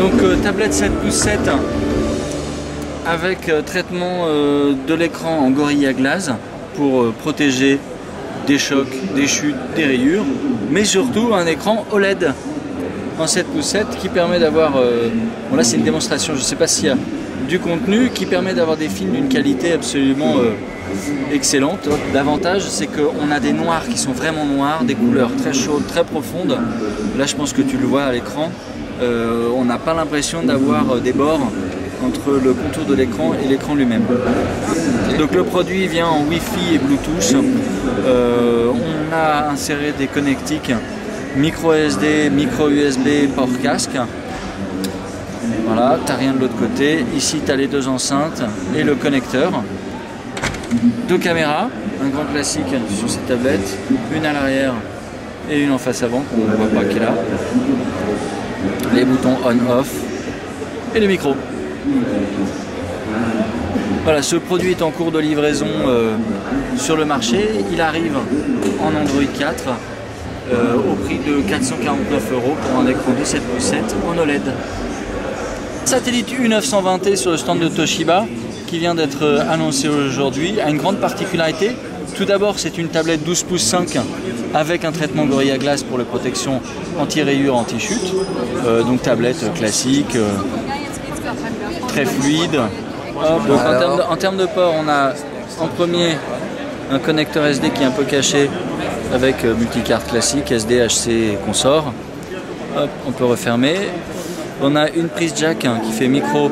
Donc tablette 7/7 avec traitement de l'écran en Gorilla Glass pour protéger des chocs, des chutes, des rayures, mais surtout un écran OLED en 7/7 qui permet d'avoir, bon là c'est une démonstration, je ne sais pas s'il y a du contenu, qui permet d'avoir des films d'une qualité absolument excellente. L'avantage c'est qu'on a des noirs qui sont vraiment noirs, des couleurs très chaudes, très profondes. Là je pense que tu le vois à l'écran, on n'a pas l'impression d'avoir des bords entre le contour de l'écran et l'écran lui-même. Donc le produit vient en Wi-Fi et Bluetooth. On a inséré des connectiques micro SD, micro USB, port casque. Voilà, tu n'as rien de l'autre côté. Ici tu as les deux enceintes et le connecteur. Deux caméras, un grand classique sur cette tablette, une à l'arrière et une en face avant qu'on ne voit pas qui est là. Les boutons on-off et le micro. Voilà, ce produit est en cours de livraison sur le marché. Il arrive en Android 4 au prix de 449 € pour un écran de 7/7 en OLED. Satellite U920T sur le stand de Toshiba qui vient d'être annoncé aujourd'hui a une grande particularité. Tout d'abord, c'est une tablette 12 pouces 5 avec un traitement Gorilla Glass pour la protection anti-rayures, anti-chute. Donc tablette classique, très fluide. Donc en termes de port, on a en premier un connecteur SD qui est un peu caché avec multicarte classique, SD, HC et consort. Hop, on peut refermer. On a une prise jack qui fait micro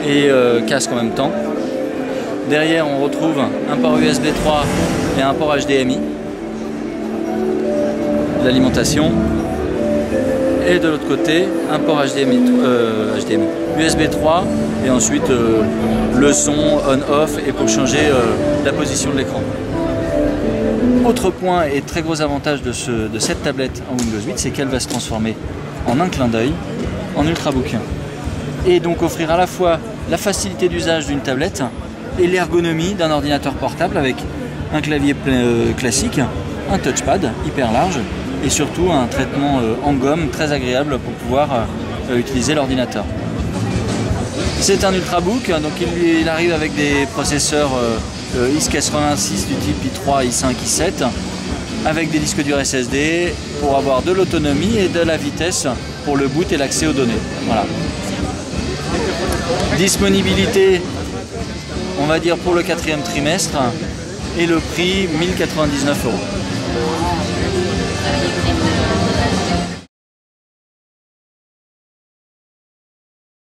et casque en même temps. Derrière, on retrouve un port USB 3 et un port HDMI. L'alimentation. Et de l'autre côté, un port HDMI, USB 3 et ensuite le son on-off et pour changer la position de l'écran. Autre point et très gros avantage de cette tablette en Windows 8, c'est qu'elle va se transformer en un clin d'œil en Ultrabook. Et donc offrir à la fois la facilité d'usage d'une tablette et l'ergonomie d'un ordinateur portable avec un clavier classique, un touchpad hyper large et surtout un traitement en gomme très agréable pour pouvoir utiliser l'ordinateur. C'est un Ultrabook, donc il arrive avec des processeurs x86 du type i3, i5, i7 avec des disques durs SSD pour avoir de l'autonomie et de la vitesse pour le boot et l'accès aux données. Voilà. Disponibilité, on va dire pour le 4e trimestre et le prix 1099 €.